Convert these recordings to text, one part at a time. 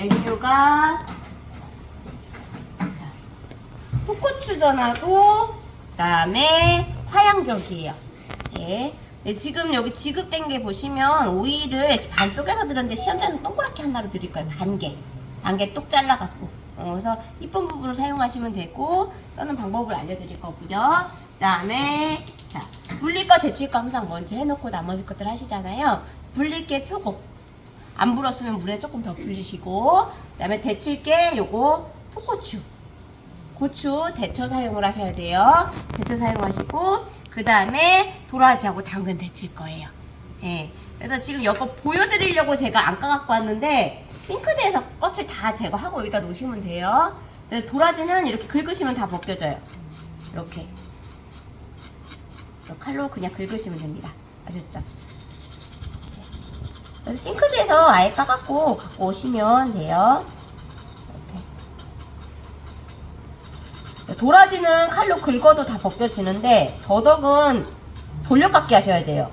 메뉴가 풋고추전하고 그다음에 화양적이에요. 예. 네, 지금 여기 지급된 게 보시면 오이를 이렇게 반 쪼개서 들었는데 시험장에서 동그랗게 하나로 드릴 거예요. 반 개 똑 잘라갖고. 그래서 이쁜 부분을 사용하시면 되고 떠는 방법을 알려드릴 거고요. 그다음에 자, 불릴 거 데칠 거 항상 먼저 해놓고 나머지 것들 하시잖아요. 불릴 게 표고. 안 불었으면 물에 조금 더 불리시고 그다음에 데칠 게 요거 풋고추. 고추 데쳐 사용을 하셔야 돼요. 데쳐 사용하시고 그 다음에 도라지하고 당근 데칠 거예요. 예. 그래서 지금 이거 보여드리려고 제가 안 까갖고 왔는데 싱크대에서 껍질 다 제거하고 여기다 놓으시면 돼요. 도라지는 이렇게 긁으시면 다 벗겨져요. 이렇게 칼로 그냥 긁으시면 됩니다. 아셨죠? 그래서 싱크대에서 아예 까갖고 갖고 오시면 돼요. 도라지는 칼로 긁어도 다 벗겨지는데 더덕은 돌려깎기 하셔야 돼요.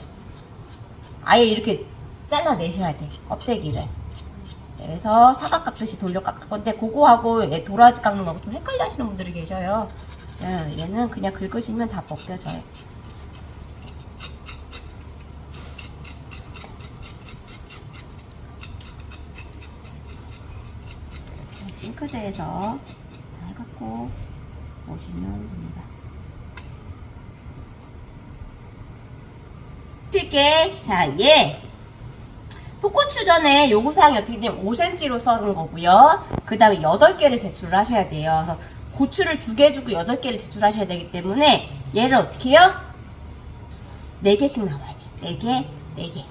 아예 이렇게 잘라내셔야 돼, 껍데기를. 그래서 사각 깎듯이 돌려 깎을 건데 그거하고 도라지 깎는 거하고 좀 헷갈려 하시는 분들이 계셔요. 얘는 그냥 긁으시면 다 벗겨져요. 싱크대에서 다 해갖고 오시면 됩니다. 칠게. 자, 풋고추전에 요구사항이 어떻게 되냐면 5cm로 썰은 거고요. 그 다음에 8개를 제출을 하셔야 돼요. 그래서 고추를 2개 주고 8개를 제출하셔야 되기 때문에 얘를 어떻게 해요? 4개씩 나와야 돼요. 4개, 4개.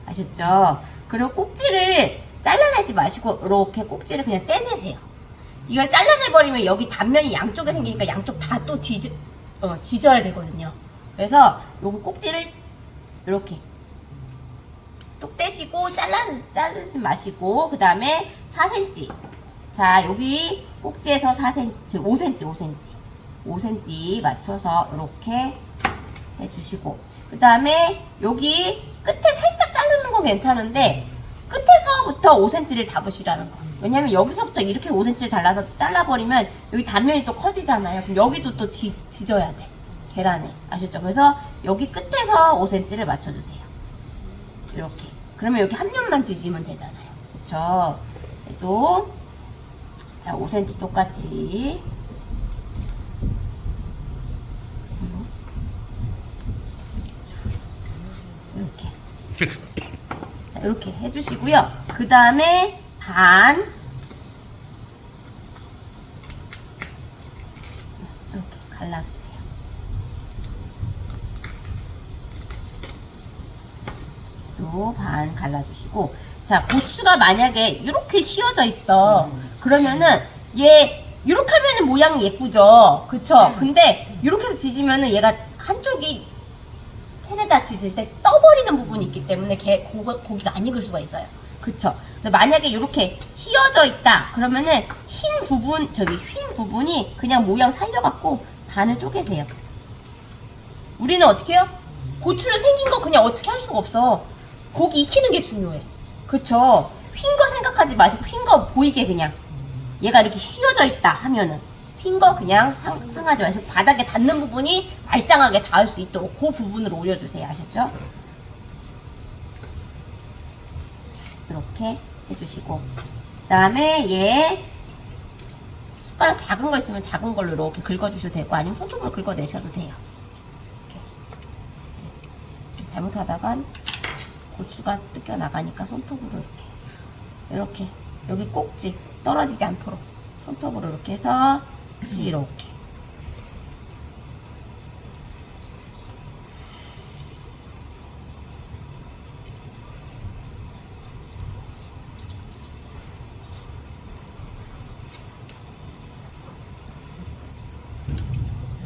아셨죠? 그리고 꼭지를 잘라내지 마시고 이렇게 꼭지를 그냥 떼내세요. 이걸 잘라내버리면 여기 단면이 양쪽에 생기니까 양쪽 다 또 지져야 되거든요. 그래서 요거 꼭지를 이렇게 똑 떼시고 자르지 마시고 그 다음에 4cm. 자, 여기 꼭지에서 4cm, 5cm 맞춰서 이렇게 해주시고 그 다음에 여기 끝에 살짝 자르는 건 괜찮은데 끝에서부터 5cm를 잡으시라는 거. 왜냐면 여기서부터 이렇게 5cm를 잘라버리면 여기 단면이 또 커지잖아요. 그럼 여기도 또 지져야 돼. 계란에. 아셨죠? 그래서 여기 끝에서 5cm를 맞춰주세요. 이렇게. 그러면 여기 한 면만 지지면 되잖아요. 그쵸? 또, 자, 5cm 똑같이. 이렇게. 자, 이렇게 해주시고요. 그 다음에 반. 이렇게 갈라주세요. 또 반 갈라주시고. 자, 고추가 만약에 이렇게 휘어져 있어. 그러면은 얘 이렇게 하면은 모양이 예쁘죠. 그쵸? 근데 이렇게 해서 지지면은 얘가 한쪽이 팬에다 지질 때 떠버리는 부분이 있기 때문에 고기가 안 익을 수가 있어요. 그쵸? 근데 만약에 이렇게 휘어져 있다 그러면은 흰 부분이 그냥 모양 살려갖고 반을 쪼개세요. 우리는 어떻게 해요? 고추를 생긴 거 그냥 어떻게 할 수가 없어. 고기 익히는 게 중요해. 그쵸? 휜 거 생각하지 마시고 휜 거 보이게 그냥 얘가 이렇게 휘어져 있다 하면은 휜 거 그냥 상하지 마시고 바닥에 닿는 부분이 말짱하게 닿을 수 있도록 그 부분을 올려주세요. 아셨죠? 이렇게 해주시고 그 다음에 얘 숟가락 작은 거 있으면 작은 걸로 이렇게 긁어주셔도 되고 아니면 손톱으로 긁어내셔도 돼요. 이렇게. 잘못하다간 고추가 뜯겨 나가니까 손톱으로 이렇게 여기 꼭지 떨어지지 않도록 손톱으로 이렇게 해서 이렇게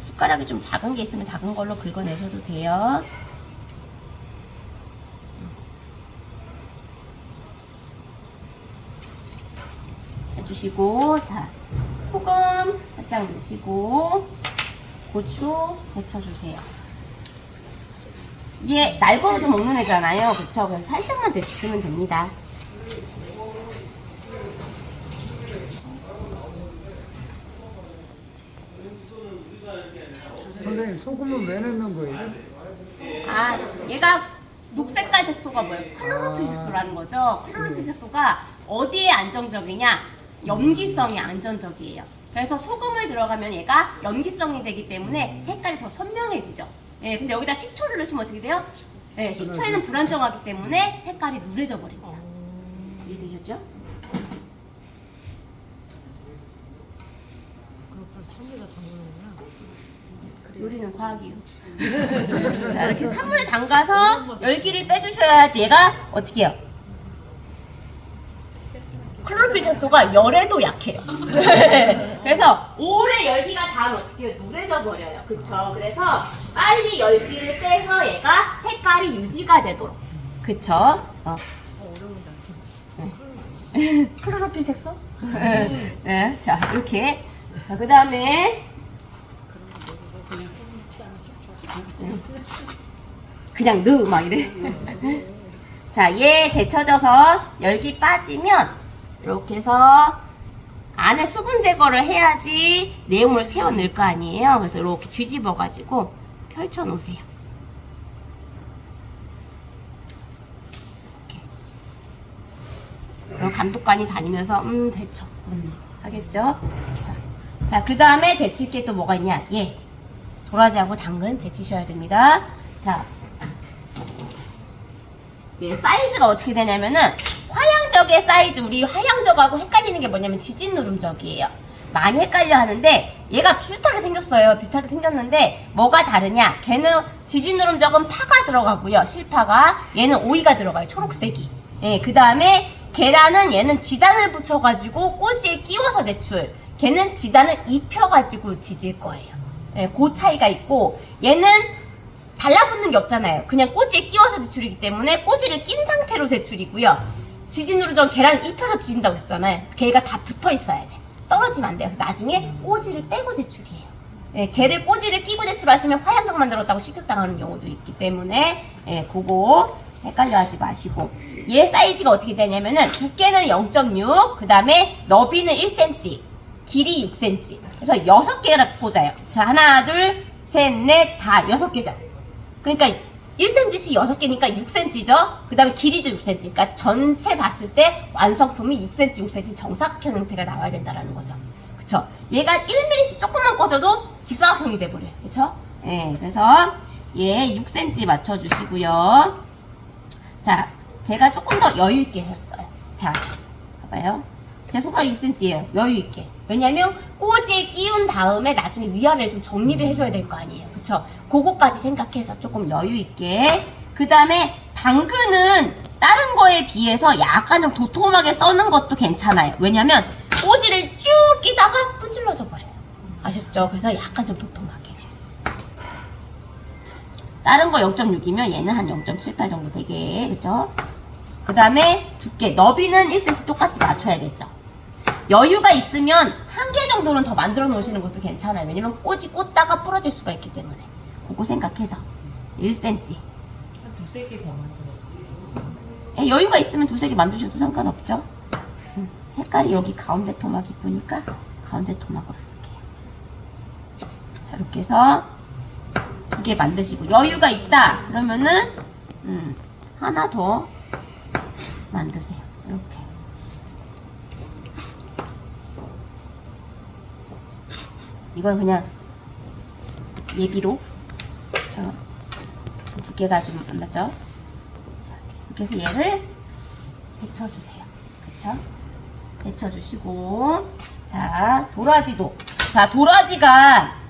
숟가락이 좀 작은 게 있으면 작은 걸로 긁어내셔도 돼요. 해주시고, 자, 소금 살짝 넣으시고, 고추 데쳐주세요. 얘 날거로도 먹는 애잖아요. 그쵸? 그래서 살짝만 데치시면 됩니다. 선생님 소금은 왜 넣는 거예요? 아, 얘가 녹색깔 색소가 뭐예요? 클로로필 색소라는 거죠. 클로로필 색소가 어디에 안정적이냐? 염기성이 안정적이에요. 그래서 소금을 들어가면 얘가 염기성이 되기 때문에 색깔이 더 선명해지죠. 예, 근데 여기다 식초를 넣으시면 어떻게 돼요? 예, 식초에는 불안정하기 때문에 색깔이 누래져 버립니다. 이해되셨죠? 찬물에 담그는구나. 요리는 과학이요. 자, 이렇게 찬물에 담가서 열기를 빼주셔야 얘가 어떻게 해요? 클로로필 색소가 열에도 약해요. 그래서 오래 열기가 닿으면 어떻게 해요? 누래져 버려요. 그쵸? 그래서 빨리 열기를 빼서 얘가 색깔이 유지가 되도록. 그쵸? 어려운다, 참. 클로로필 색소? 네, 자, 이렇게. 자, 그 다음에 그런 거 먹고 그냥 소금 싸면 섞어. 그냥 넣어 막 이래. 자, 얘 데쳐져서 열기 빠지면 이렇게 해서 안에 수분 제거를 해야지 내용물 세워 넣을 거 아니에요. 그래서 이렇게 뒤집어 가지고 펼쳐 놓으세요. 이렇게. 그럼 감독관이 다니면서 데쳐 하겠죠. 자, 그 다음에 데칠 게 또 뭐가 있냐? 예, 도라지하고 당근 데치셔야 됩니다. 자, 사이즈가 어떻게 되냐면은 화양적의 사이즈, 우리 화양적하고 헷갈리는 게 뭐냐면 지진누름적이에요. 많이 헷갈려 하는데 얘가 비슷하게 생겼어요. 비슷하게 생겼는데 뭐가 다르냐? 걔는 지진누름적은 파가 들어가고요. 실파가. 얘는 오이가 들어가요. 초록색이. 예, 그 다음에 계란은 얘는 지단을 붙여가지고 꼬지에 끼워서 제출. 걔는 지단을 입혀가지고 지질 거예요. 예, 그 차이가 있고 얘는 달라붙는 게 없잖아요. 그냥 꼬지에 끼워서 제출이기 때문에 꼬지를 낀 상태로 제출이고요. 지진누름전 계란을 입혀서 지진다고 했잖아요. 걔가 다 붙어 있어야 돼. 떨어지면 안 돼요. 나중에 꼬지를 떼고 제출이에요. 예, 걔를 꼬지를 끼고 제출하시면 화양적 만들었다고 실격당하는 경우도 있기 때문에 예, 그거 헷갈려 하지 마시고. 얘 사이즈가 어떻게 되냐면은 두께는 0.6, 그 다음에 너비는 1cm, 길이 6cm. 그래서 6개를 꽂아요. 자, 하나, 둘, 셋, 넷, 다 6개죠. 그러니까 1cm씩 6개니까 6cm죠. 그 다음에 길이도 6cm. 그러니까 전체 봤을 때 완성품이 6cm, 6cm 정사각형 형태가 나와야 된다는 거죠. 그쵸? 얘가 1mm씩 조금만 꽂아도 직사각형이 돼버려요. 그쵸? 예, 그래서 얘 6cm 맞춰주시고요. 자, 제가 조금 더 여유있게 했어요. 자, 봐봐요. 제 손가락 6cm예요. 여유있게. 왜냐면 꼬지에 끼운 다음에 나중에 위아래를 좀 정리를 해줘야 될 거 아니에요. 그쵸? 그거까지 생각해서 조금 여유있게. 그 다음에 당근은 다른 거에 비해서 약간 좀 도톰하게 써는 것도 괜찮아요. 왜냐면 꼬지를 쭉 끼다가 끈질러져 버려요. 아셨죠? 그래서 약간 좀 도톰하게. 다른 거 0.6이면 얘는 한 0.78 정도 되게. 그죠? 그 다음에 두께. 너비는 1cm 똑같이 맞춰야겠죠? 여유가 있으면 한 개 정도는 더 만들어 놓으시는 것도 괜찮아요. 왜냐면 꼬지 꽂다가 부러질 수가 있기 때문에. 그거 생각해서 1cm. 한 두세 개 더 만들어. 여유가 있으면 두세 개 만드셔도 상관없죠. 색깔이 여기 가운데 토막 이쁘니까 가운데 토막으로 쓸게요. 자, 이렇게 해서 2개 만드시고, 여유가 있다 그러면은 하나 더 만드세요. 이렇게. 이건 그냥 예비로 저 2개가 좀 안 맞죠? 자, 이렇게 해서 얘를 데쳐주세요. 그쵸? 데쳐주시고, 자, 도라지도. 자, 도라지가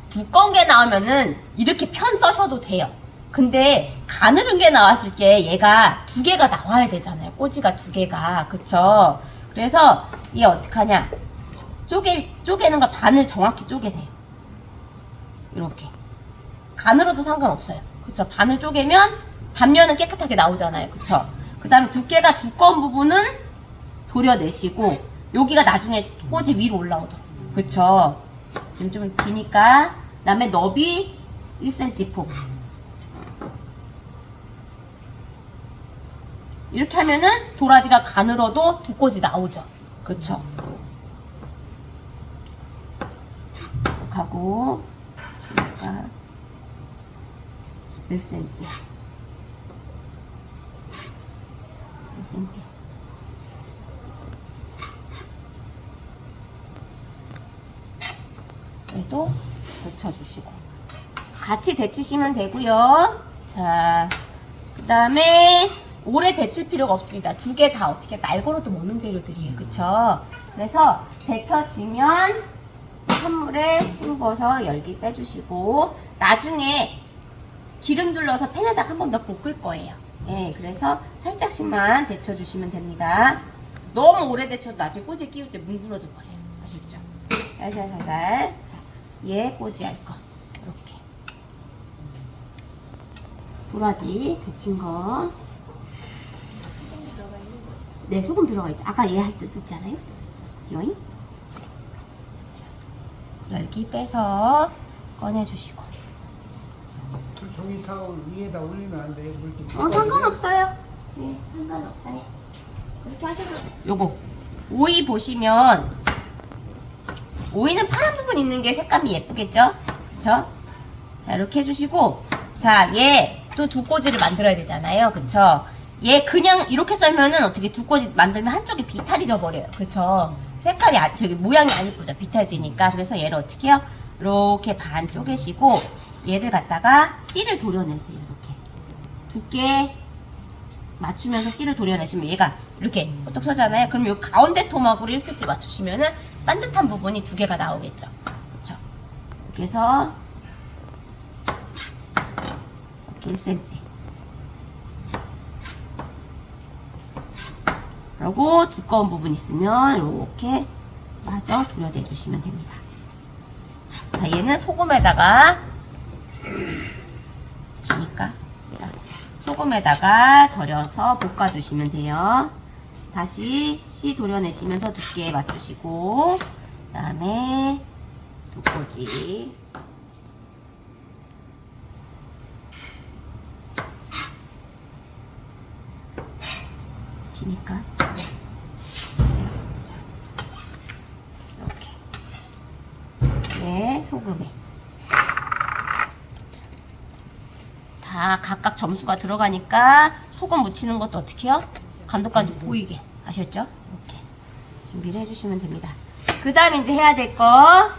두꺼운 게 나오면은 이렇게 편 써셔도 돼요. 근데 가늘은 게 나왔을 때 얘가 2개가 나와야 되잖아요. 꼬지가 2개가. 그쵸? 그래서 얘 어떡하냐? 쪼개는 거 반을 정확히 쪼개세요. 이렇게. 가늘어도 상관없어요. 그쵸? 반을 쪼개면 단면은 깨끗하게 나오잖아요. 그쵸? 그 다음에 두께가 두꺼운 부분은 도려내시고, 여기가 나중에 꼬지 위로 올라오도록. 그쵸? 지금 좀 기니까. 그 다음에 너비 1cm 폭. 이렇게 하면은 도라지가 가늘어도 두 꼬지 나오죠. 그쵸? 이렇게 하고, 몇 cm? 몇 cm? 그래도 데쳐주시고 같이 데치시면 되고요. 자, 그 다음에 오래 데칠 필요가 없습니다. 두 개 다 어떻게 날고로도 먹는 재료들이에요. 그쵸? 그래서 데쳐지면 찬물에 헹궈서 열기 빼주시고 나중에 기름 둘러서 팬에다 한 번 더 볶을 거예요. 예, 그래서 살짝씩만 데쳐주시면 됩니다. 너무 오래 데쳐도 나중에 꼬지에 끼울 때 뭉그러져 버려요. 아셨죠? 살살살살. 자, 얘 꼬지 할 거. 이렇게. 도라지 데친 거. 네, 소금 들어가 있죠. 아까 얘 할 때 듣잖아요. 그죠? 열기 빼서 꺼내주시고. 그 종이 타올 위에다 올리면 안 돼요? 물기 상관없어요. 네, 상관없어요. 그렇게 하셔도. 요거 오이 보시면 오이는 파란 부분 있는 게 색감이 예쁘겠죠? 그쵸? 자, 이렇게 해주시고, 자, 얘 또 두 꼬지를 만들어야 되잖아요. 그쵸? 얘 그냥 이렇게 썰면은 어떻게 두 꼬지 만들면 한쪽이 비탈이 져버려요. 그쵸? 색깔이 저기 모양이 안 이쁘죠? 비탈지니까. 그래서 얘를 어떻게 해요? 이렇게 반 쪼개시고 얘를 갖다가 씨를 도려내세요. 이렇게 두께 맞추면서 씨를 도려내시면 얘가 이렇게 어떡 서잖아요. 그럼 요 가운데 토막으로 1cm 맞추시면은 반듯한 부분이 두 개가 나오겠죠. 그쵸? 이렇게 해서 이렇게 1cm. 그리고 두꺼운 부분 있으면 이렇게 마저 도려내 주시면 됩니다. 자, 얘는 소금에다가 기니까 자, 소금에다가 절여서 볶아주시면 돼요. 다시 씨 도려내시면서 두께 맞추시고, 그 다음에 두 꼬지 기니까 이렇게 네, 소금에 다 각각 점수가 들어가니까 소금 묻히는 것도 어떻게 해요? 감독관님 보이게 아셨죠? 이렇게 준비를 해주시면 됩니다. 그 다음에 이제 해야 될 거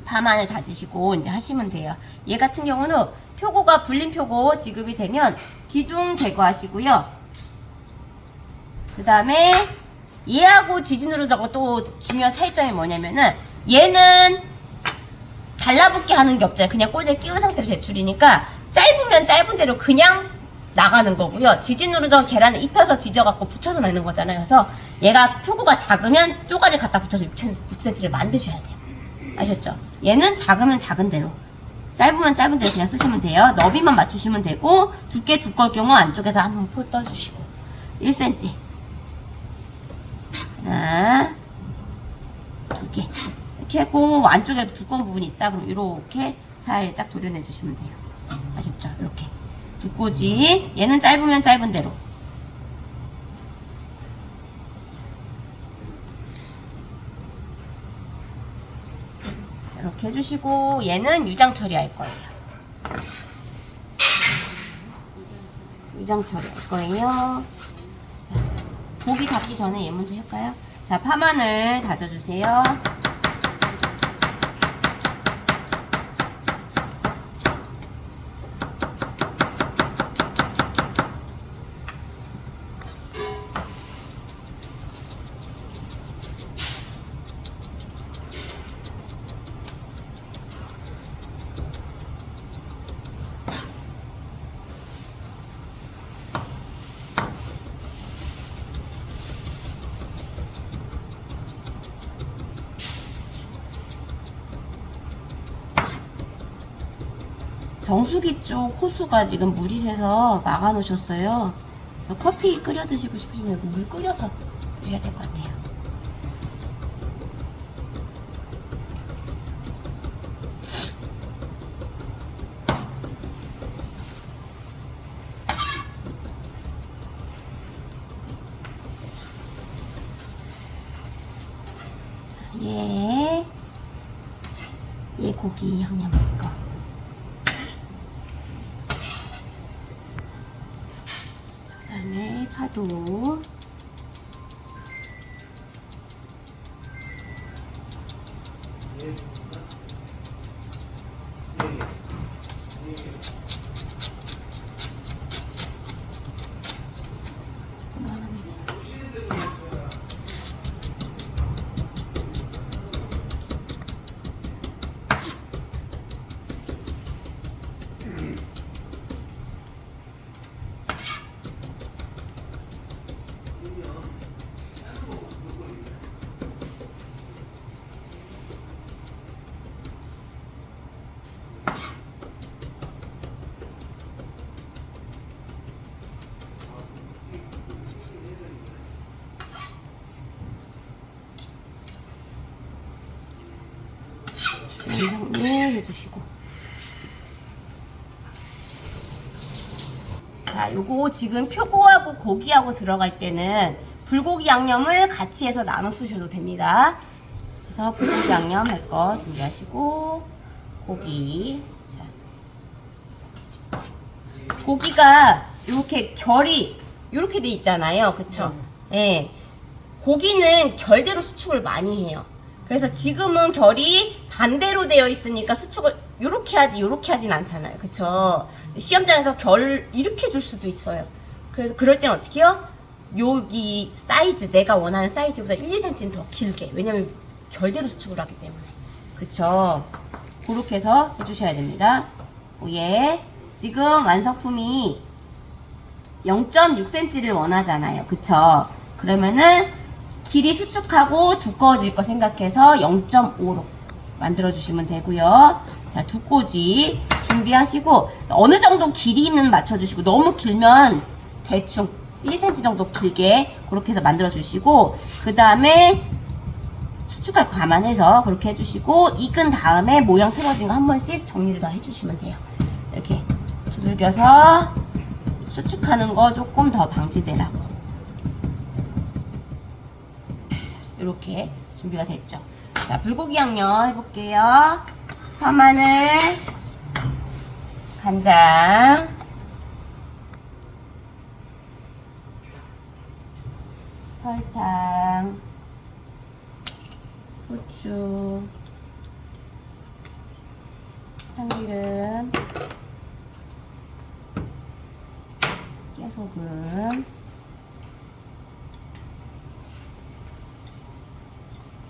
파마늘 다지시고 이제 하시면 돼요. 얘 같은 경우는 표고가 불린 표고 지급이 되면 기둥 제거하시고요. 그 다음에 얘하고 지진누르자고 또 중요한 차이점이 뭐냐면은 얘는 달라붙게 하는 게 없잖아요. 그냥 꼬지에 끼운 상태로 제출이니까 짧으면 짧은 대로 그냥 나가는 거고요. 지진누르자고 계란을 입혀서 지져갖고 붙여서 내는 거잖아요. 그래서 얘가 표고가 작으면 쪼가리를 갖다 붙여서 6cm를 만드셔야 돼요. 아셨죠? 얘는 작으면 작은 대로, 짧으면 짧은 대로 그냥 쓰시면 돼요. 너비만 맞추시면 되고, 두께 두꺼울 경우 안쪽에서 한번 포 떠주시고 1cm 하나, 두 개 이렇게 하고, 안쪽에 두꺼운 부분이 있다 그럼 이렇게 살짝 도려내 주시면 돼요. 아셨죠? 이렇게 두 꼬지, 얘는 짧으면 짧은 대로. 이렇게 해주시고, 얘는 유장 처리할 거예요. 유장 처리할 거예요. 자, 고기 닿기 전에 얘 먼저 할까요? 자, 파마늘 다져주세요. 정수기 쪽 호수가 지금 물이 새서 막아 놓으셨어요. 그래서 커피 끓여 드시고 싶으시면 물 끓여서 드셔야 될 것 같아요. 자, 얘 고기 양념 거. 파도. 정리해 주시고. 자, 요거 지금 표고하고 고기하고 들어갈 때는 불고기 양념을 같이 해서 나눠 쓰셔도 됩니다. 그래서 불고기 양념 할 거 준비하시고, 고기. 자, 고기가 이렇게 결이 이렇게 돼 있잖아요. 그쵸? 예. 고기는 결대로 수축을 많이 해요. 그래서 지금은 결이 반대로 되어 있으니까 수축을 요렇게 하지 요렇게 하진 않잖아요. 그쵸? 시험장에서 결 이렇게 줄 수도 있어요. 그래서 그럴 땐 어떻게 해요? 여기 사이즈, 내가 원하는 사이즈보다 1, 2cm는 더 길게. 왜냐면 결대로 수축을 하기 때문에. 그쵸? 그렇게 해서 해주셔야 됩니다. 예. 지금 완성품이 0.6cm를 원하잖아요. 그쵸? 그러면은 길이 수축하고 두꺼워질 거 생각해서 0.5로 만들어주시면 되고요. 자, 두꼬지 준비하시고 어느 정도 길이는 맞춰주시고 너무 길면 대충 1cm 정도 길게 그렇게 해서 만들어주시고 그 다음에 수축할 거 감안해서 그렇게 해주시고 익은 다음에 모양 틀어진 거 한 번씩 정리를 다 해주시면 돼요. 이렇게 두들겨서 수축하는 거 조금 더 방지되라고. 이렇게 준비가 됐죠. 자, 불고기 양념 해볼게요. 파마늘, 간장, 설탕, 후추, 참기름, 깨소금,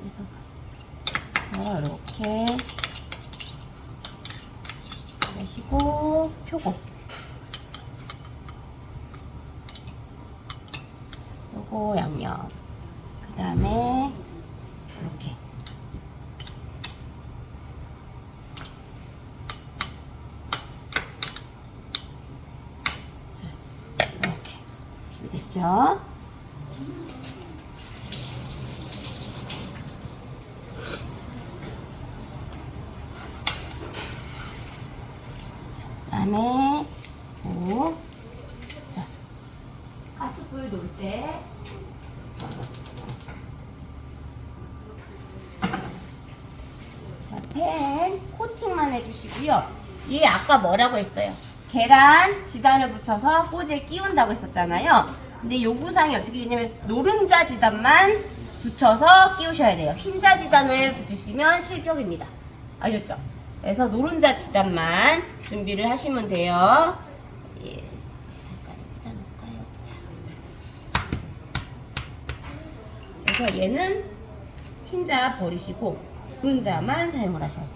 그래서 이렇게 내시고 표고 요거 양념 그 다음에 이렇게 자, 이렇게 준비됐죠? 그다음에 자, 가스불 놓을 때 자, 팬 코팅만 해주시고요. 얘 아까 뭐라고 했어요? 계란 지단을 붙여서 꼬지에 끼운다고 했었잖아요. 근데 요구사항이 어떻게 되냐면 노른자 지단만 붙여서 끼우셔야 돼요. 흰자 지단을 붙이시면 실격입니다. 아셨죠? 그래서 노른자 지단만 준비를 하시면 돼요. 예. 잠깐 여기다 놓을까요? 자. 그래서 얘는 흰자 버리시고 노른자만 사용을 하셔야 돼요.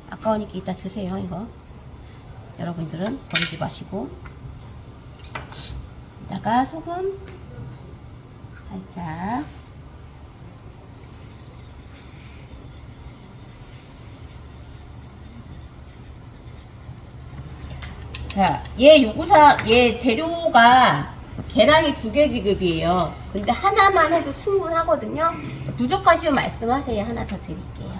아까우니까 이따 드세요. 이거 여러분들은 버리지 마시고. 여기다가 소금 살짝, 자, 얘 재료가 계란이 2개 지급이에요. 근데 하나만 해도 충분하거든요. 부족하시면 말씀하세요. 하나 더 드릴게요.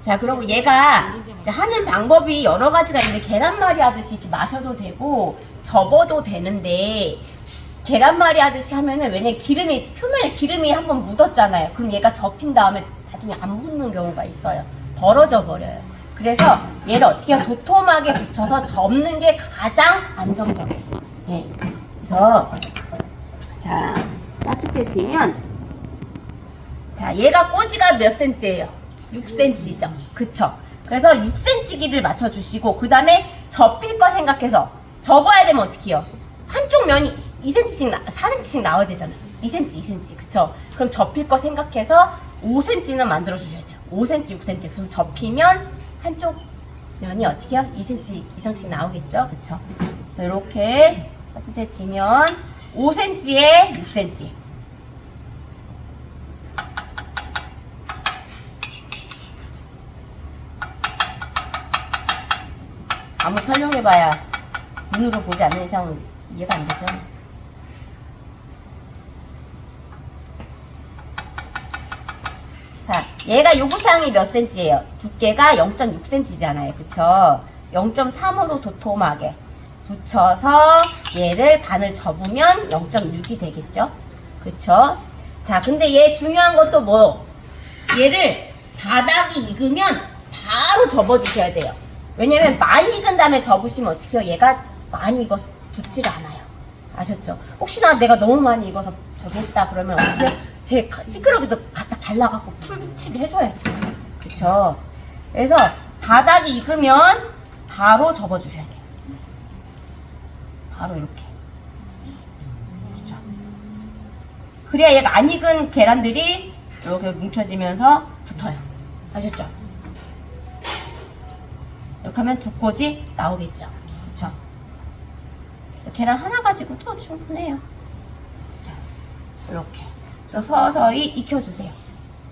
자, 그리고 얘가 하는 방법이 여러 가지가 있는데 계란말이 하듯이 이렇게 마셔도 되고 접어도 되는데 계란말이 하듯이 하면은 왜냐면 기름이 표면에 기름이 한번 묻었잖아요. 그럼 얘가 접힌 다음에 나중에 안 붙는 경우가 있어요. 벌어져 버려요. 그래서 얘를 어떻게 도톰하게 붙여서 접는 게 가장 안정적이에요. 네. 그래서 자 따뜻해지면 자 얘가 꼬지가 몇 센치예요? 6cm죠. 그쵸? 그래서 6cm기를 맞춰주시고 그 다음에 접힐 거 생각해서 접어야 되면 어떻게 해요? 한쪽 면이 2cm씩 4cm씩 나와야 되잖아요. 2cm 그쵸? 그럼 접힐 거 생각해서 5cm는 만들어 주셔야 돼요. 5cm 6cm 그럼 접히면 한쪽 면이 어떻게 해요? 2cm 이상씩 나오겠죠? 그쵸? 그래서 이렇게 따뜻해지면 5cm에 6cm 아무 설명해봐야 눈으로 보지 않는 이상 이해가 안 되죠. 자, 얘가 요구사항이 몇 cm예요? 두께가 0.6cm잖아요. 그쵸? 0.3으로 도톰하게 붙여서 얘를 반을 접으면 0.6이 되겠죠? 그쵸? 자, 근데 얘 중요한 것도 뭐? 얘를 바닥이 익으면 바로 접어주셔야 돼요. 왜냐면 많이 익은 다음에 접으시면 어떻게 해요? 얘가 많이 익어서 붙지가 않아요. 아셨죠? 혹시나 내가 너무 많이 익어서 저기 했다 그러면 어떻게 해요? 제 찌끄러기도 갖다 발라갖고 풀칠을 해줘야죠. 그쵸? 그래서 바닥이 익으면 바로 접어주셔야 돼요. 바로 이렇게. 그쵸? 그래야 얘가 안 익은 계란들이 이렇게 뭉쳐지면서 붙어요. 아셨죠? 이렇게 하면 두 꼬지 나오겠죠. 그쵸? 계란 하나 가지고도 충분해요. 자, 이렇게. 그래서 서서히 익혀주세요.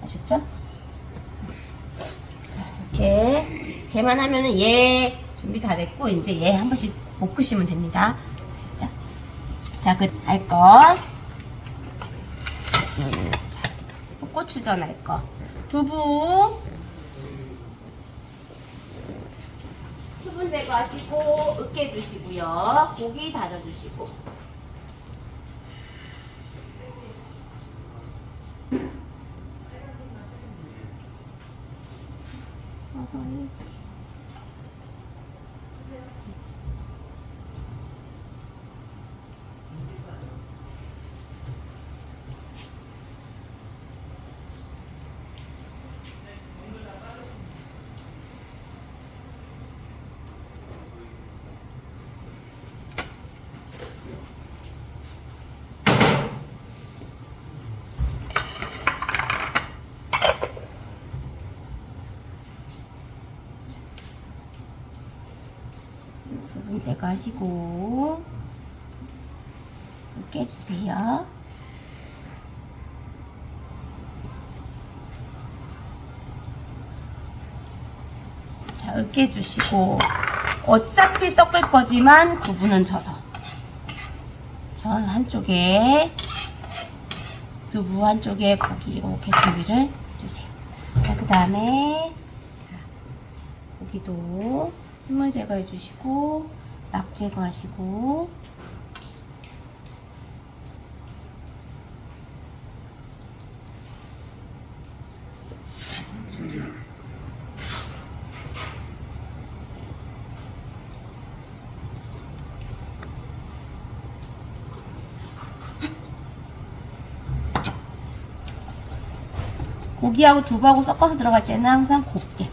아셨죠? 자, 이렇게. 쟤만 하면은 얘 준비 다 됐고, 이제 얘 한 번씩 볶으시면 됩니다. 아셨죠? 자, 할 거. 자, 고추전 할 거. 두부. 수분 제거하시고 으깨주시고요. 고기 다져주시고. 서서히. 수분 제거하시고 깨주세요. 자, 으깨주시고 어차피 섞을 거지만 구분은 져서 전 한쪽에 두부 한쪽에 고기 이렇게 준비를 해주세요. 자, 그 다음에 고기도 흙물 제거해 주시고 낙 제거하시고 고기하고 두부하고 섞어서 들어갈 때는 항상 곱게.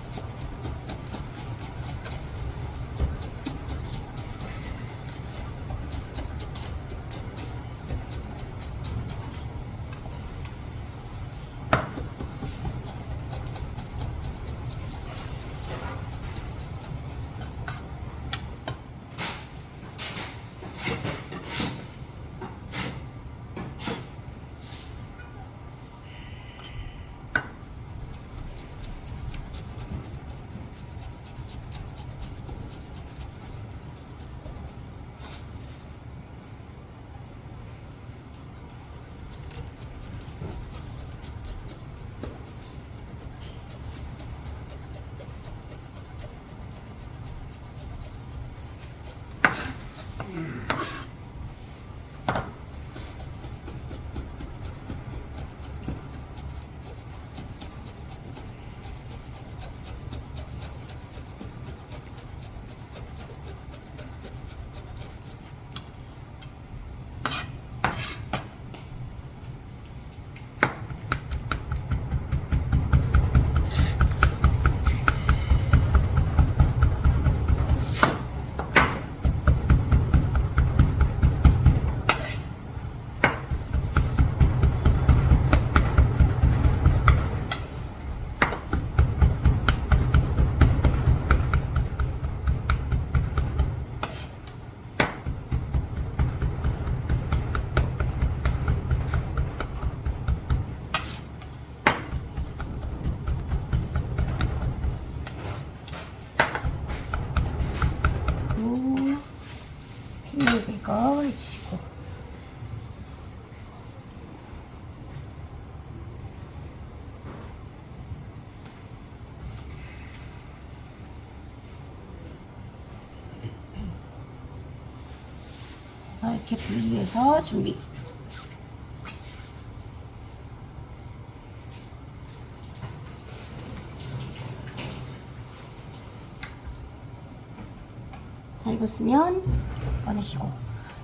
필름 제거 해주시고. 그래서 이렇게 분리해서 준비. 다 익었으면 꺼내시고.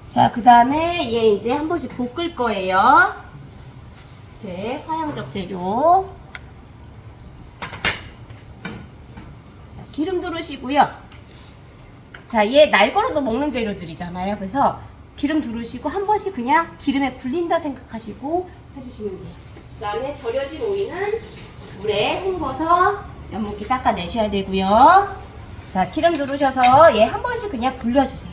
자, 그 다음에 얘 이제 한 번씩 볶을 거예요. 이제 화양적 재료. 자, 기름 두르시고요. 자, 얘 날거로도 먹는 재료들이잖아요. 그래서 기름 두르시고 한 번씩 그냥 기름에 불린다 생각하시고 해주시면 돼요. 그 다음에 절여진 오이는 물에 헹궈서 연분기 닦아내셔야 되고요. 자, 기름 두르셔서 얘 한 번씩 그냥 불려주세요.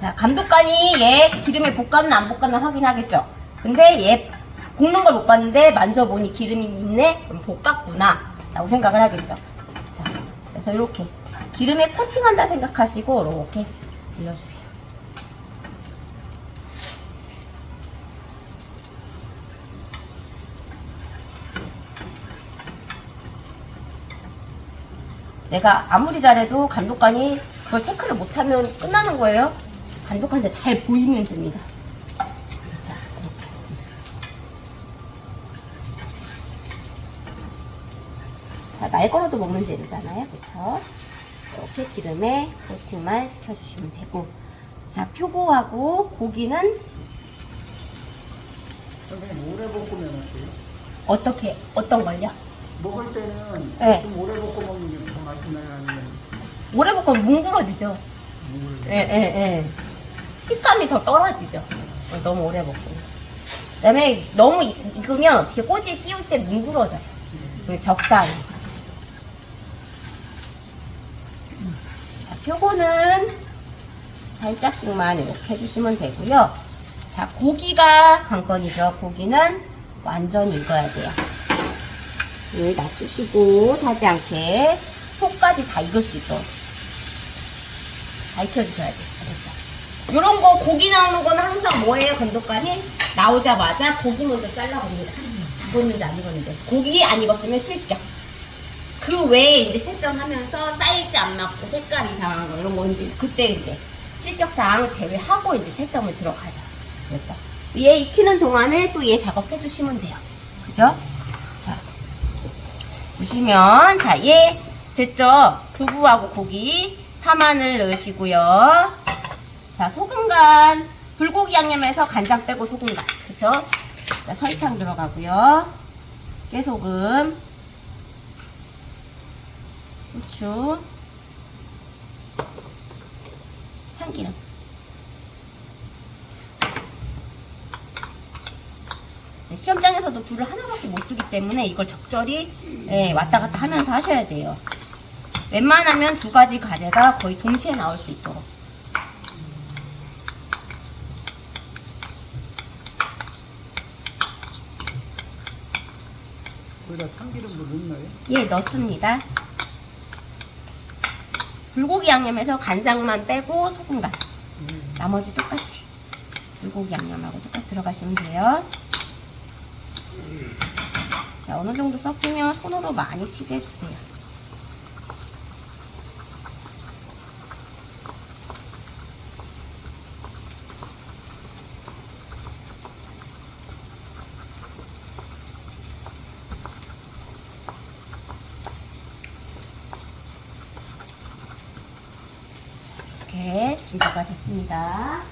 자, 감독관이 얘 기름에 볶았나 안 볶았나 확인하겠죠? 근데 얘 볶는 걸 못 봤는데 만져보니 기름이 있네? 그럼 볶았구나 라고 생각을 하겠죠? 자, 그래서 이렇게 기름에 코팅한다 생각하시고 이렇게 불려주세요. 내가 아무리 잘해도 감독관이 그걸 체크를 못하면 끝나는 거예요. 감독관한테 잘 보이면 됩니다. 자, 날거로도 먹는 재료잖아요. 그쵸? 이렇게 기름에 코팅만 시켜주시면 되고. 자, 표고하고 고기는 선생님 오래 볶으면 어때요? 어떻게, 어떤 걸요? 먹을 때는 네. 좀 오래 볶고 먹는 게 더 맛있나요? 아니면 오래 볶으면 뭉그러지죠? 예, 예, 예. 식감이 더 떨어지죠. 너무 오래 볶으면. 그 다음에 너무 익으면 이렇게 꼬지에 끼울 때 뭉그러져요. 적당히. 자, 표고는 살짝씩만 이렇게 해주시면 되고요. 자, 고기가 관건이죠. 고기는 완전히 익어야 돼요. 물 낮추시고 타지 않게 속까지 다 익을 수 있도록 다 익혀주셔야 돼요. 알겠죠? 요런 거 고기 나오는 거는 항상 뭐예요? 감독관이 나오자마자 고기 먼저 잘라봅니다. 익었는지 안 익었는지. 고기 안 익었으면 실격. 그 외에 이제 채점하면서 사이즈 안 맞고 색깔 이상한 거 이런 거 이제 그때 이제 실격사항 제외하고 이제 채점을 들어가죠. 그렇죠? 얘 익히는 동안에 또 얘 작업해 주시면 돼요. 그죠? 자, 보시면 자, 얘 됐죠? 두부하고 고기 파마늘 넣으시고요. 자, 소금간 불고기 양념해서 간장 빼고 소금간. 그쵸? 자, 설탕 들어가고요. 깨소금, 후추, 참기름. 시험장에서도 불을 하나밖에 못 쓰기 때문에 이걸 적절히 왔다 갔다 하면서 하셔야 돼요. 웬만하면 두 가지 가래가 거의 동시에 나올 수 있도록. 거기다 참기름도 넣나요? 예, 넣습니다. 불고기 양념에서 간장만 빼고 소금간. 나머지 똑같이 불고기 양념하고 똑같이 들어가시면 돼요. 자, 어느 정도 섞이면 손으로 많이 치게 해주세요. 이렇게 준비가 됐습니다.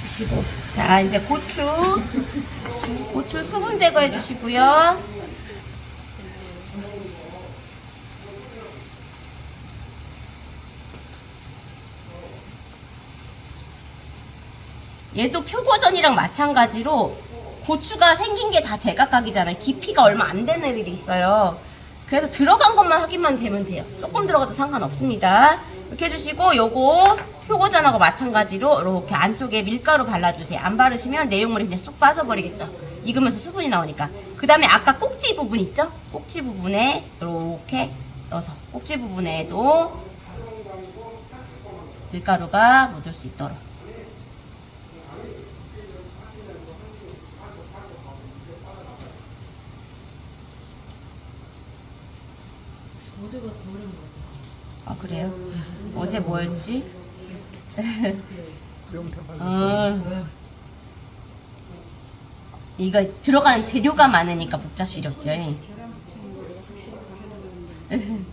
주시고, 자, 이제 고추 수분 제거해 주시고요. 얘도 표고전이랑 마찬가지로 고추가 생긴 게 다 제각각이잖아요. 깊이가 얼마 안 되는 애들이 있어요. 그래서 들어간 것만 확인만 되면 돼요. 조금 들어가도 상관없습니다. 이렇게 해주시고 요거 표고전하고 마찬가지로 이렇게 안쪽에 밀가루 발라주세요. 안 바르시면 내용물이 그냥 쑥 빠져버리겠죠. 익으면서 수분이 나오니까. 그 다음에 아까 꼭지 부분 있죠? 꼭지 부분에 이렇게 넣어서 꼭지 부분에도 밀가루가 묻을 수 있도록. 어제가 더 어려운 것 같아서. 아 그래요? 어제 뭐였지? 명태 발라. 이거 들어가는 재료가 많으니까 복잡스럽죠. 계란 부치는 거 내가 확실히 다 해놓았는데.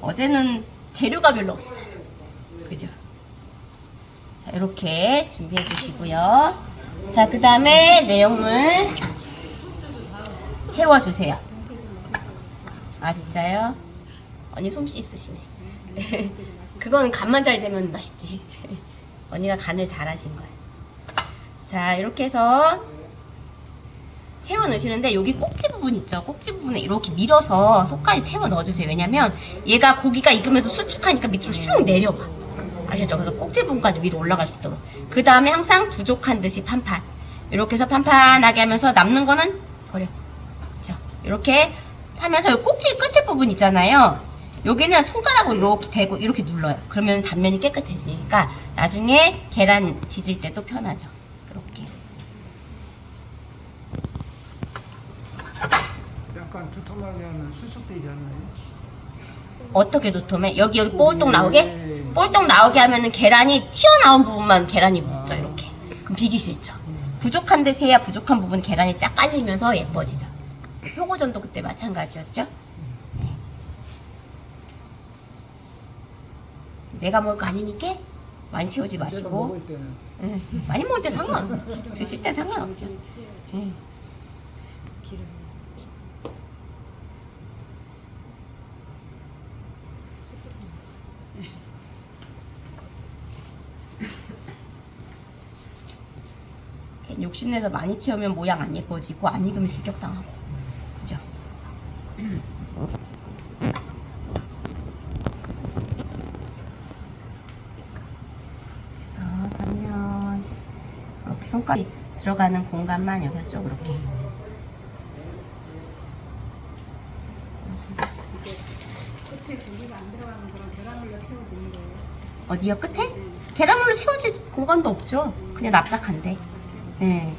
어제는 재료가 별로 없었잖아. 그죠? 자, 이렇게 준비해 주시고요. 자, 그 다음에 내용물 세워주세요. 아, 진짜요? 언니 솜씨 있으시네. 그건 간만 잘 되면 맛있지. 언니가 간을 잘 하신 거야. 자, 이렇게 해서 채워 넣으시는데 여기 꼭지 부분 있죠? 꼭지 부분에 이렇게 밀어서 속까지 채워 넣어주세요. 왜냐면 얘가 고기가 익으면서 수축하니까 밑으로 슉 내려가. 아시죠? 그래서 꼭지 부분까지 위로 올라갈 수 있도록. 그 다음에 항상 부족한 듯이 판판. 이렇게 해서 판판하게 하면서 남는 거는 버려. 그렇죠? 이렇게 하면서 이 꼭지 끝에 부분 있잖아요. 여기는 손가락으로 이렇게 대고 이렇게 눌러요. 그러면 단면이 깨끗해지니까 나중에 계란 지질 때도 편하죠. 이렇게. 약간 두툼하게 하면 수축되지 않나요? 어떻게 도톰해? 여기 볼록 나오게? 볼록 나오게 하면은 계란이 튀어나온 부분만 계란이 묻죠. 이렇게. 그럼 비기 싫죠. 부족한 듯이 해야 부족한 부분 계란이 쫙 깔리면서 예뻐지죠. 그래서 표고전도 그때 마찬가지였죠. 네. 내가 먹을 거 아니니까 많이 채우지 내가 마시고. 먹을 때는 네. 많이 먹을 때 상관. 드실 때 상관없죠. 네. 기름. 욕심내서 많이 채우면 모양 안 예뻐지고 안 익으면 실격당하고. 그죠? 그래서 단면 이렇게 손가락이 들어가는 공간만 여기 쪽 이렇게. 끝에 고기가 안 들어가는 그런 계란물로 채워지는 거예요. 어디요? 끝에? 계란물로 채워질 공간도 없죠. 그냥 납작한데. 네.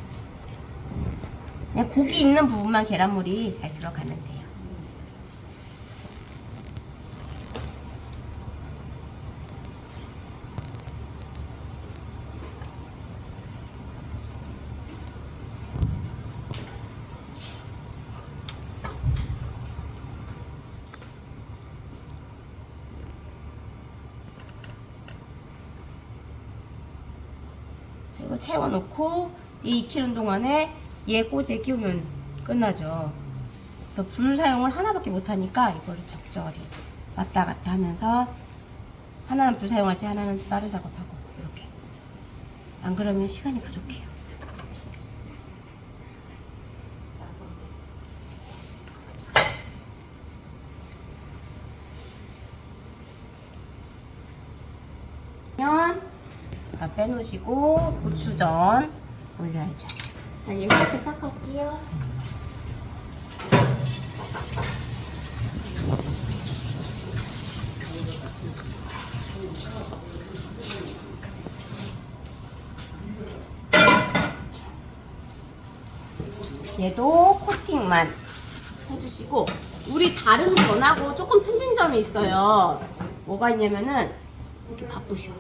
그냥 고기 있는 부분만 계란물이 잘 들어가면 돼요. 자, 이거 채워놓고 이 익히는 동안에 얘 꼬지에 끼우면 끝나죠. 그래서 불 사용을 하나밖에 못하니까 이거를 적절히 왔다 갔다 하면서 하나는 불 사용할 때 하나는 다른 작업하고 이렇게. 안 그러면 시간이 부족해요. 다 빼놓으시고 고추전 올려야죠. 자, 얘 이렇게 닦아볼게요. 얘도 코팅만 해주시고, 우리 다른 전하고 조금 틀린 점이 있어요. 뭐가 있냐면은 이렇게 바꾸셔.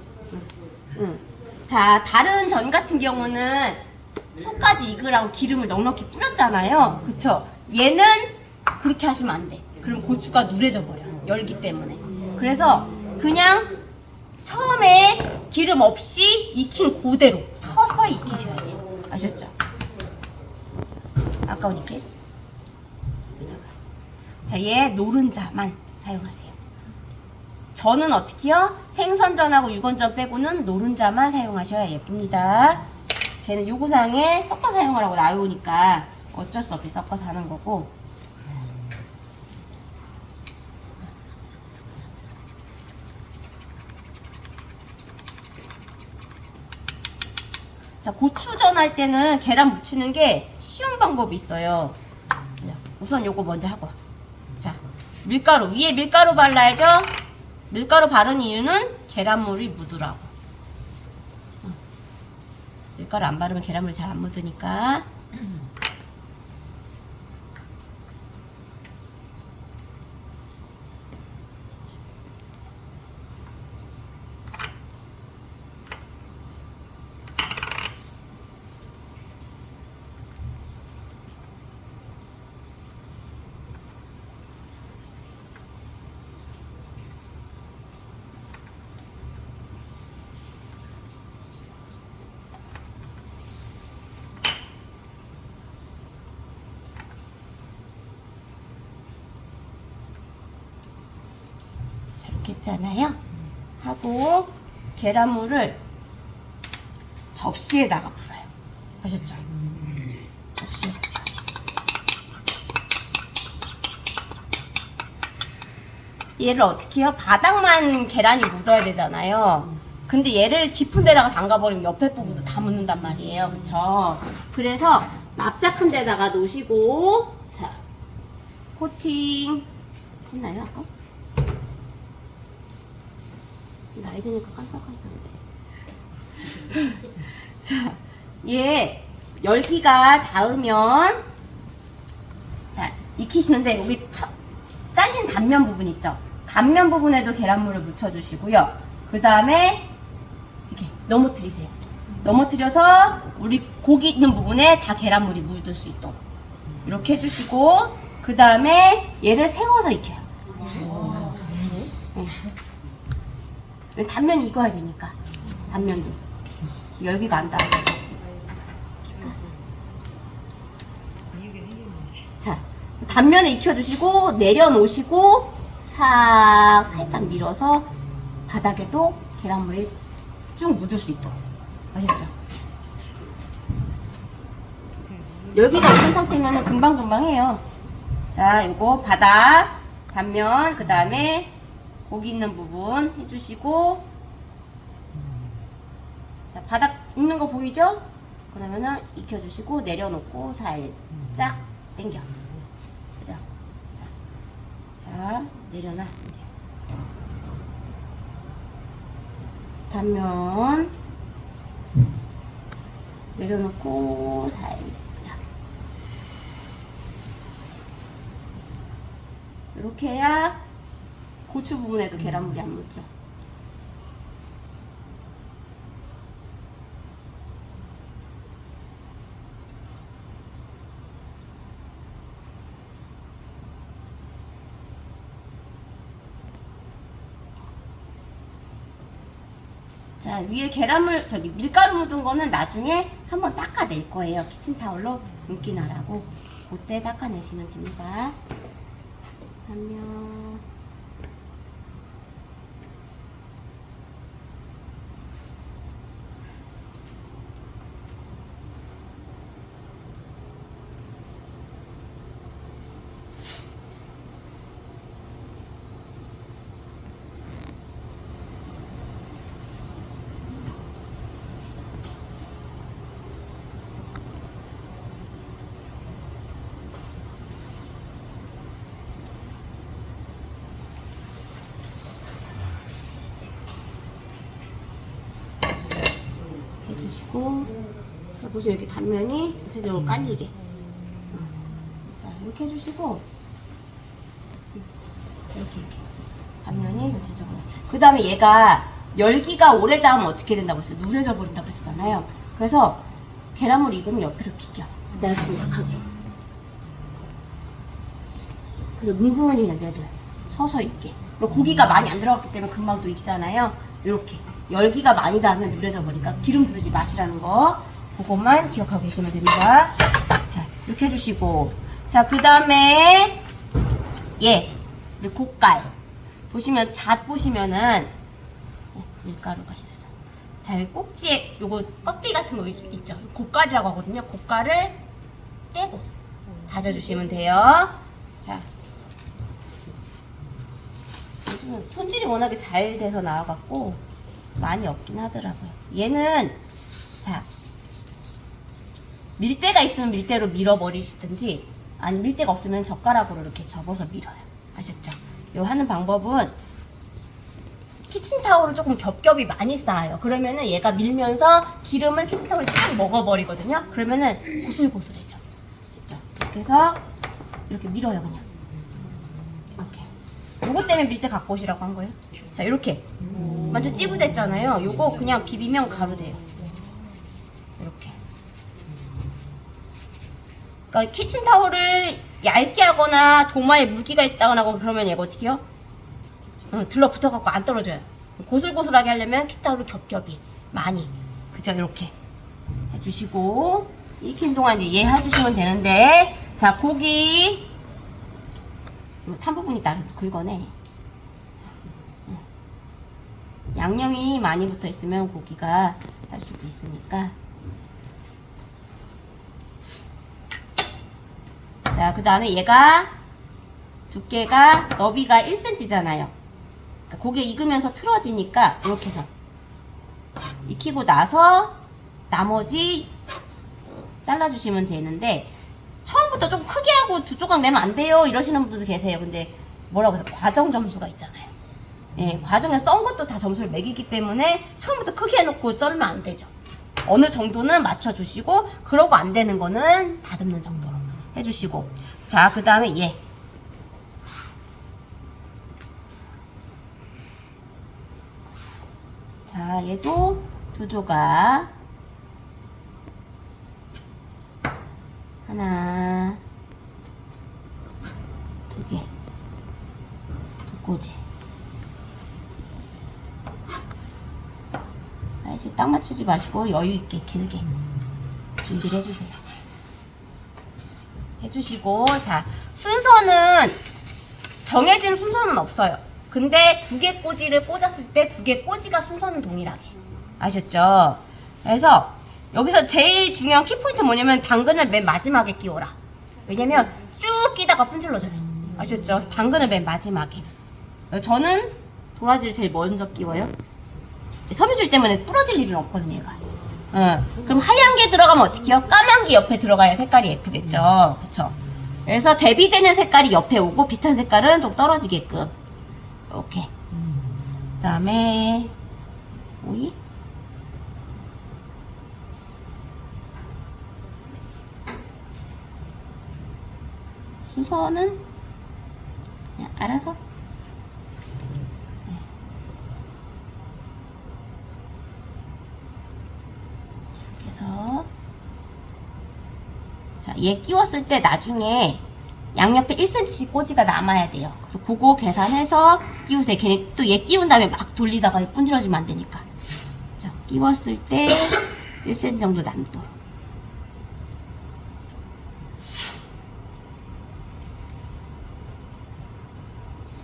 응. 자, 다른 전 같은 경우는 속까지 익으라고 기름을 넉넉히 뿌렸잖아요. 그쵸? 얘는 그렇게 하시면 안 돼. 그럼 고추가 누래져 버려. 열기 때문에. 그래서 그냥 처음에 기름 없이 익힌 그대로 서서히 익히셔야 돼요. 아셨죠? 아까우니까. 자, 얘 노른자만 사용하세요. 전은 어떻게요? 생선전하고 육원전 빼고는 노른자만 사용하셔야 예쁩니다. 걔는 요구사항에 섞어 사용하라고 나오니까 어쩔 수 없이 섞어서 하는 거고. 자, 고추전 할 때는 계란 무치는 게 쉬운 방법이 있어요. 우선 요거 먼저 하고. 자, 밀가루. 위에 밀가루 발라야죠? 밀가루 바른 이유는 계란물이 묻으라고. 밀가루 안 바르면 계란물이 잘 안 묻으니까. 자, 이렇게 했잖아요. 하고 계란물을 접시에다가 풀어요. 아셨죠? 접시에. 얘를 어떻게 해요? 바닥만 계란이 묻어야 되잖아요. 근데 얘를 깊은 데다가 담가버리면 옆에 부분도 다 묻는단 말이에요. 그쵸? 그래서 납작한 데다가 놓으시고, 자, 코팅. 했나요, 아까? 나이 드니까 깜빡깜빡해. 자, 얘 열기가 닿으면, 자, 익히시는데 여기 잘린 단면 부분 있죠? 단면 부분에도 계란물을 묻혀주시고요. 그 다음에 이렇게 넘어뜨리세요. 넘어뜨려서 우리 고기 있는 부분에 다 계란물이 묻을 수 있도록 이렇게 해주시고, 그 다음에 얘를 세워서 익혀요. 네. 단면이 익어야 되니까. 단면도 열기가 안 닿아요. 자, 단면에 익혀주시고 내려놓으시고 살짝 밀어서 바닥에도 계란물이 쭉 묻을 수 있도록. 아셨죠? 열기가 없는 상태면 금방금방 해요. 자, 요거 바닥, 단면, 그 다음에 고기 있는 부분 해주시고, 자, 바닥 있는 거 보이죠? 그러면은 익혀주시고 내려놓고 살짝 당겨. 그죠? 자, 내려놔 이제. 단면 내려놓고 살짝. 이렇게 해야 고추 부분에도 계란물이 안 묻죠. 자, 위에 계란물, 밀가루 묻은 거는 나중에 한번 닦아낼 거예요. 키친타올로 윤기 나라고. 그때 닦아내시면 됩니다. 하면 해주시고, 자, 보시면 이렇게 단면이 전체적으로 깔리게. 자, 이렇게 해주시고, 이렇게 단면이 전체적으로. 그 다음에 얘가 열기가 오래 닿으면 어떻게 된다고 했어요? 누래져 버린다고 했잖아요. 그래서 계란물 익으면 옆으로 비껴. 그다음에 약하게. 그래서 뭉근히 그냥 내려요. 서서 익게. 그리고 고기가 많이 안 들어갔기 때문에 금방 또 익잖아요. 이렇게. 열기가 많이 닿으면 누래져 버리니까 기름 두르지 마시라는 거, 그것만 기억하고 계시면 됩니다. 자, 이렇게 해주시고, 자, 그 다음에 고깔 보시면, 잣 보시면은 밀가루가 있어서, 자, 여기 꼭지에 요거 껍데기 같은 거 있죠? 고깔이라고 하거든요. 고깔을 떼고 다져주시면 돼요. 자, 요즘은 손질이 워낙에 잘 돼서 나와갖고 많이 없긴 하더라고요. 얘는, 자, 밀대가 있으면 밀대로 밀어버리시든지, 아니 밀대가 없으면 젓가락으로 이렇게 접어서 밀어요. 아셨죠? 요 하는 방법은 키친타올을 조금 겹겹이 많이 쌓아요. 그러면은 얘가 밀면서 기름을 키친타올이 딱 먹어버리거든요. 그러면은 고슬고슬해져. 진짜. 그래서 이렇게 밀어요, 그냥. 이렇게. 요거 때문에 밀대 갖고 오시라고 한 거예요. 자, 이렇게. 완전 찌부됐잖아요. 요거 그냥 비비면 가루 돼요. 이렇게. 그러니까 키친타올을 얇게 하거나 도마에 물기가 있다거나 그러면 얘가 어떻게 해요? 들러붙어갖고 안 떨어져요. 고슬고슬하게 하려면 키친타올을 겹겹이 많이, 그죠? 이렇게 해주시고, 익힌 동안 이제 얘 해주시면 되는데, 자, 고기 탄 부분이 나를 긁어내. 양념이 많이 붙어 있으면 고기가 할 수도 있으니까. 자, 그 다음에 얘가 두께가, 너비가 1cm잖아요. 그러니까 고개 익으면서 틀어지니까 이렇게 해서 익히고 나서 나머지 잘라주시면 되는데, 처음부터 좀 크게 하고 두 조각 내면 안 돼요 이러시는 분들도 계세요. 근데 뭐라고 해서 과정 점수가 있잖아요. 예, 과정에 썬 것도 다 점수를 매기기 때문에 처음부터 크게 해놓고 썰면 안 되죠. 어느 정도는 맞춰주시고, 그러고 안 되는 거는 다듬는 정도로 해주시고. 자, 그 다음에 얘. 자, 얘도 두 조각. 하나, 두 개, 두 꼬지. 사이즈 딱 맞추지 마시고 여유있게 길게 준비를 해주세요. 해주시고, 자, 순서는 정해진 순서는 없어요. 근데 두 개 꼬지를 꽂았을 때 두 개 꼬지가 순서는 동일하게. 아셨죠? 그래서 여기서 제일 중요한 키포인트 뭐냐면 당근을 맨 마지막에 끼워라. 왜냐면 쭉 끼다가 분질러져요. 아셨죠? 당근을 맨 마지막에. 저는 도라지를 제일 먼저 끼워요. 섬유질 때문에 부러질 일은 없거든요, 얘가. 그럼 하얀 게 들어가면 어떻게 해요? 까만 게 옆에 들어가야 색깔이 예쁘겠죠. 그쵸? 그래서 대비되는 색깔이 옆에 오고 비슷한 색깔은 좀 떨어지게끔. 이렇게. 그 다음에 오이. 순서는 그냥 알아서. 이렇게 해서, 자, 얘 끼웠을 때 나중에 양옆에 1cm씩 꼬지가 남아야 돼요. 그래서 그거 계산해서 끼우세요. 괜히 또 얘 끼운 다음에 막 돌리다가 분질러지면 안 되니까. 자, 끼웠을 때 1cm 정도 남도록.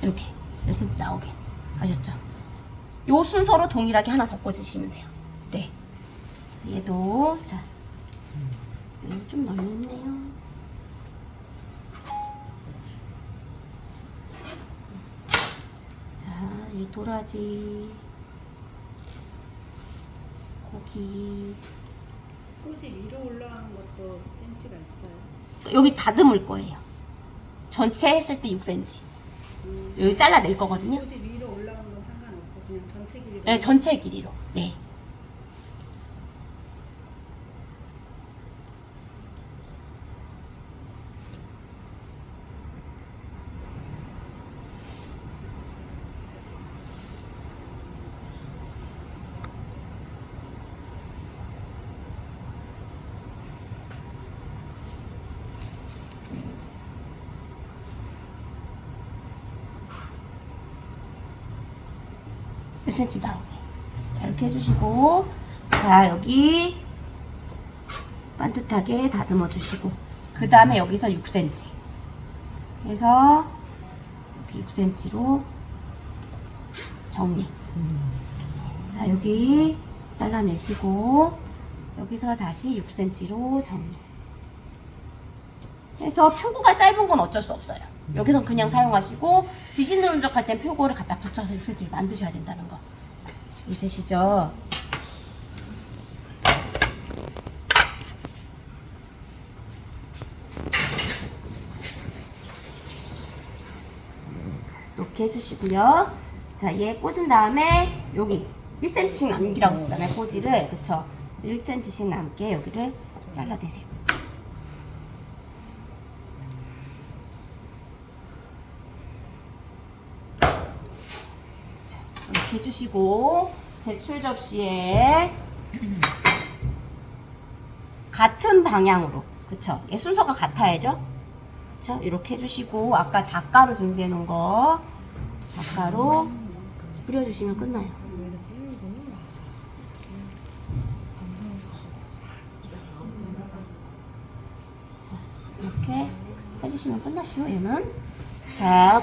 이렇게 1cm 나오게. 아셨죠? 요 순서로 동일하게 하나 더 꽂으시면 돼요. 네. 얘도, 자, 여기서 좀 넓네요. 자, 이 도라지, 고기. 꼬지 위로 올라가는 것도 센치가 있어요. 여기 다듬을 거예요. 전체 했을 때 6cm. 여기 잘라낼 거거든요. 꼬지 위로 올라가는 건 상관없고 그냥 전체 길이로. 네, 전체 길이로. 네. 몇 cm 나오게. 자, 이렇게 해주시고, 자, 여기 반듯하게 다듬어 주시고, 그 다음에 여기서 6cm 해서 이렇게 6cm로 정리. 자, 여기 잘라내시고, 여기서 다시 6cm로 정리 해서 표고가 짧은 건 어쩔 수 없어요. 여기선 그냥 사용하시고, 지진 누른적 땐 표고를 갖다 붙여서 6cm를 만드셔야 된다는 거 있으시죠? 이렇게 해주시고요. 자, 얘 꽂은 다음에 여기 1cm씩 남기라고 했잖아요. 꼬지를. 그쵸? 1cm씩 남게 여기를 잘라내세요. 자, 이렇게 해주시고 제출 접시에 같은 방향으로, 그쵸? 얘 순서가 같아야죠? 그쵸? 이렇게 해주시고 아까 잣가루 준비해 놓은 거 잣가루 뿌려주시면 끝나요. 이렇게 해주시면 끝나시오. 얘는 자,